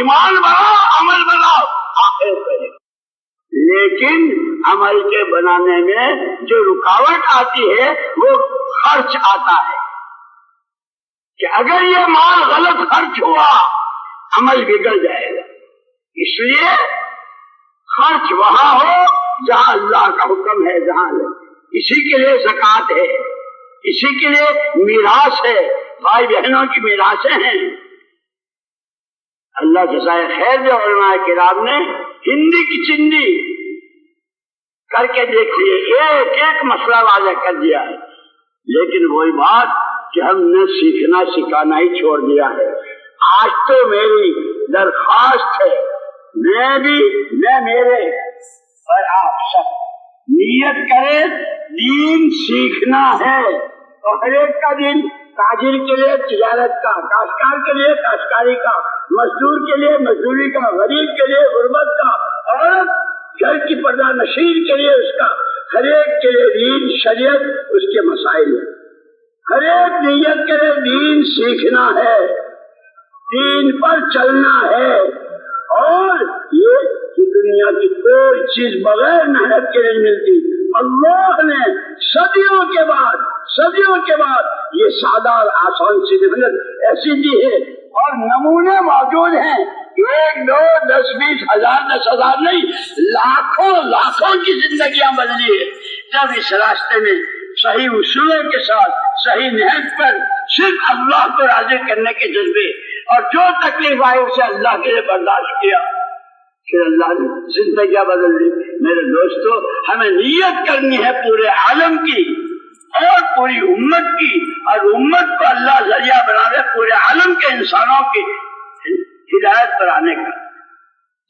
ایمان بناؤ، عمل بناؤ، آخر کرے. لیکن عمل کے بنانے میں جو رکاوٹ آتی ہے وہ خرچ آتا ہے کہ اگر یہ مال غلط خرچ ہوا عمل بگڑ جائے گا. اس لیے خرچ وہاں ہو جہاں اللہ کا حکم ہے، جہاں اسی کے لیے زکوٰۃ ہے، اسی کے لیے میراث ہے، بھائی بہنوں کی میراثیں ہیں. اللہ جزائے خیر دے علماء کرام نے ہندی کی چندی کر کے دیکھ لیے، ایک ایک مسئلہ واضح کر دیا ہے. لیکن وہی بات کہ ہم نے سیکھنا سکھانا ہی چھوڑ دیا ہے. آج تو میری درخواست ہے، میں میرے اور آپ سب نیت کریں دین سیکھنا ہے. تو ہر ایک کا دین، تاجر کے لیے تجارت کا، کاشتکار کے لیے کاشتکاری کا، مزدور کے لیے مزدوری کا، غریب کے لیے غربت کا، اور گھر کی پردہ نشین کے لیے اس کا، ہر ایک کے لیے دین شریعت اس کے مسائل ہیں. ہر ایک نیت کے لیے دین سیکھنا ہے، دین پر چلنا ہے. اور یہ دنیا کی کوئی چیز بغیر محنت کے نہیں ملتی. اللہ نے صدیوں کے بعد یہ سادہ اور آسان سی محنت ایسی دی ہے، اور نمونے موجود ہیں. 1 2 10 20 ہزار 10,000 نہیں، لاکھوں کی زندگیاں بدلی ہے جب اس راستے میں صحیح اصولوں کے ساتھ صحیح نہج پر صرف اللہ کو راضی کرنے کے جذبے اور جو تکلیف آئی اسے اللہ کے لیے برداشت کیا، پھر اللہ نے زندگیاں بدل دی. میرے دوستو، ہمیں نیت کرنی ہے پورے عالم کی اور پوری امت کی، اور امت کو اللہ ذریعہ بنا دے پورے عالم کے انسانوں کی ہدایت پر آنے کا.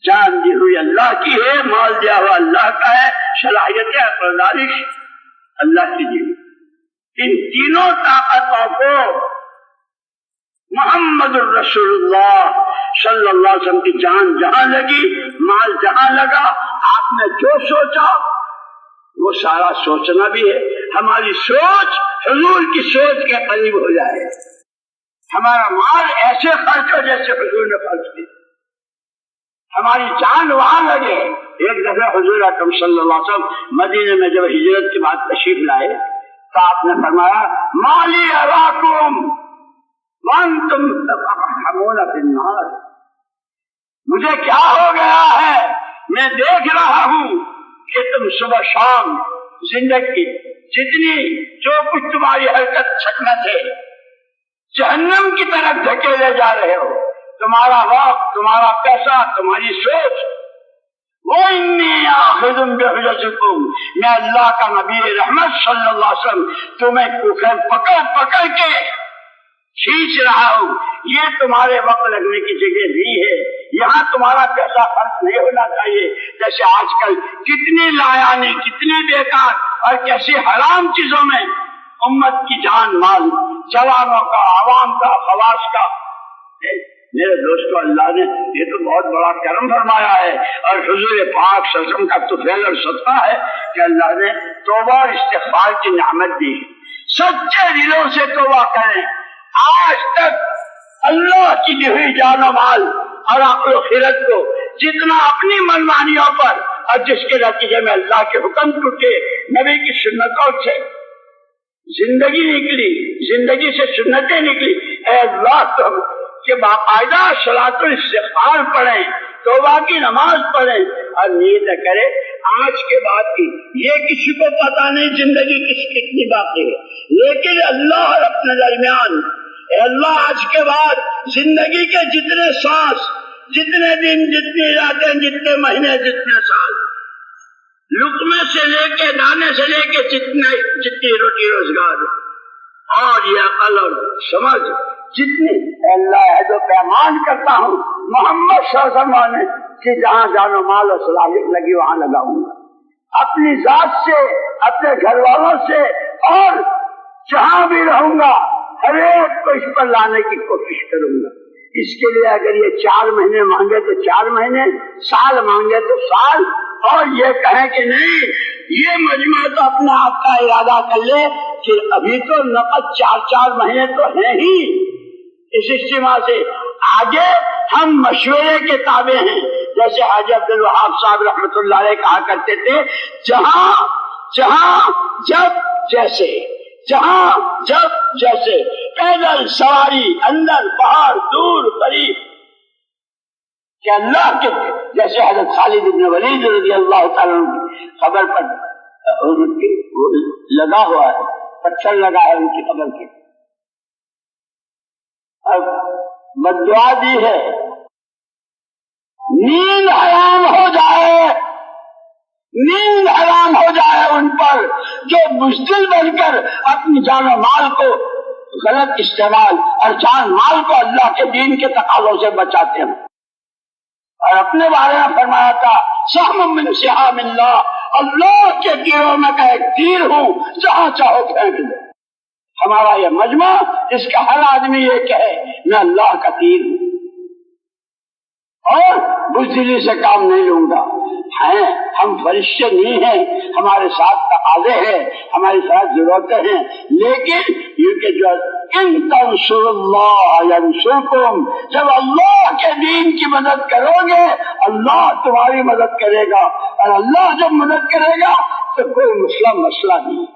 جان دی ہوئی اللہ کی ہے، مال دیا ہوا اللہ کا ہے، صلاحیتیں پردازش اللہ کی دی. ان تینوں طاقتوں کو محمد الرسول اللہ صلی اللہ علیہ وسلم کی جان جہاں لگی، مال جہاں لگا، آپ نے جو سوچا وہ سارا سوچنا بھی ہے. ہماری سوچ حضور کی سوچ کے قریب ہو جائے، ہمارا مال ایسے خرچ ہو جیسے حضور نے خرچ کی، ہماری جان وہاں لگے. ایک دفعہ حضور اکرم صلی اللہ علیہ وسلم مدینے میں جب ہجرت کے بعد تشریف لائے تو آپ نے فرمایا مالی اراکم وانتم تفحمون فی النار. مجھے کیا ہو گیا ہے، میں دیکھ رہا ہوں کہ تم صبح شام زندگی جتنی جو کچھ تمہاری حرکت سکنت ہے جہنم کی طرف دھکیلے جا رہے ہو. تمہارا وقت، تمہارا پیسہ، تمہاری سوچ. وَإِنِّي آخِذٌ بِحُجَزِكُمْ، میں اللہ کا نبی رحمت صلی اللہ علیہ وسلم تمہیں پکڑ کے کھینچ رہا ہوں. یہ تمہارے وقت لگنے کی جگہ نہیں ہے، یہاں تمہارا پیسہ خرچ نہیں ہونا چاہیے. جیسے آج کل کتنی لایانی، کتنی بیکار اور کیسی حرام چیزوں میں امت کی جان مال، جوانوں کا، عوام کا، خواص کا. میرے دوستو، اللہ نے یہ تو بہت بڑا کرم فرمایا ہے، اور حضور پاک صلی اللہ علیہ وسلم کا تو فضل اور صدقہ ہے کہ اللہ نے توبہ اور استغفار کی نعمت دی. سچے دلوں سے توبہ کریں. آج تک اللہ کی دی ہوئی جان و مال اور عقل و خیرت کو جتنا اپنی منمانیوں پر، اور جس کے نتیجے میں اللہ کے حکم ٹوٹے، نبی کی سنتوں سے زندگی نکلی، زندگی سے سنتیں نکلی، اے اللہ تم کہ باقاعدہ صلاۃ الاستغفار پڑھیں، توبہ کی نماز پڑھیں، اور نیت کریں آج کے بعد کی. یہ کسی کو پتا نہیں زندگی کتنی باقی ہے، لیکن اللہ اور اپنے درمیان، اے اللہ آج کے بعد زندگی کے جتنے سانس، جتنے دن، جتنی راتیں، جتنے مہینے، جتنے سال، لقمے سے لے کے دانے سے لے کے جتنی روٹی روزگار اور یہ عقل اور سمجھ جتنی، اللہ ہے جو پیمان کرتا ہوں محمد صلی اللہ علیہ وسلم کہ جہاں جان و مال و صلاحیت لگی وہاں لگاؤں گا. اپنی ذات سے، اپنے گھر والوں سے، اور جہاں بھی رہوں گا ہر ایک کو اس پر لانے کی کوشش کروں گا. اس کے لیے اگر یہ 4 مہینے مانگے تو 4 مہینے، سال مانگے تو سال، اور یہ کہیں کہ نہیں یہ مجمع تو اپنا آپ کا ارادہ کر لے کہ ابھی تو نقد 4 مہینے تو ہیں ہی. اس اجتماع سے آگے ہم مشورے کے تابع ہیں. جیسے حاجی عبد الوہاب صاحب رحمۃ اللہ علیہ کہا کرتے تھے، جہاں جب جیسے، جہاں جب جیسے، پیدل سواری، اندر پہاڑ، دور قریب، کہ اللہ کے جیسے حضرت خالد بن ولید رضی اللہ تعالیٰ عنہ کی خبر پر ان کی لگا ہوا ہے، پتھر لگا ہے ان کی خبر کے. اب بددعا دی ہے، نیند حرام ہو جائے، نیند حرام ہو جائے ان پر جو بزدل بن کر اپنی جان و مال کو غلط استعمال اور جان مال کو اللہ کے دین کے تقاضوں سے بچاتے ہیں. اور اپنے بارے میں فرمایا تھا، سہم من سہام اللہ، اللہ کے تیروں میں کا ایک تیر ہوں، جہاں چاہو پھینک دو. ہمارا یہ مجمع اس کا ہر آدمی یہ کہے میں اللہ کا تیر ہوں اور بزدلی سے کام نہیں لوں گا. ہیں ہم فرشتے نہیں ہیں، ہمارے ساتھ تقاضے ہیں، ہمارے ساتھ ضرورتیں ہیں، لیکن یہ کہ جو ان تنصر اللہ ینصرکم، جب اللہ کے دین کی مدد کرو گے اللہ تمہاری مدد کرے گا، اور اللہ جب مدد کرے گا تو کوئی مسئلہ نہیں.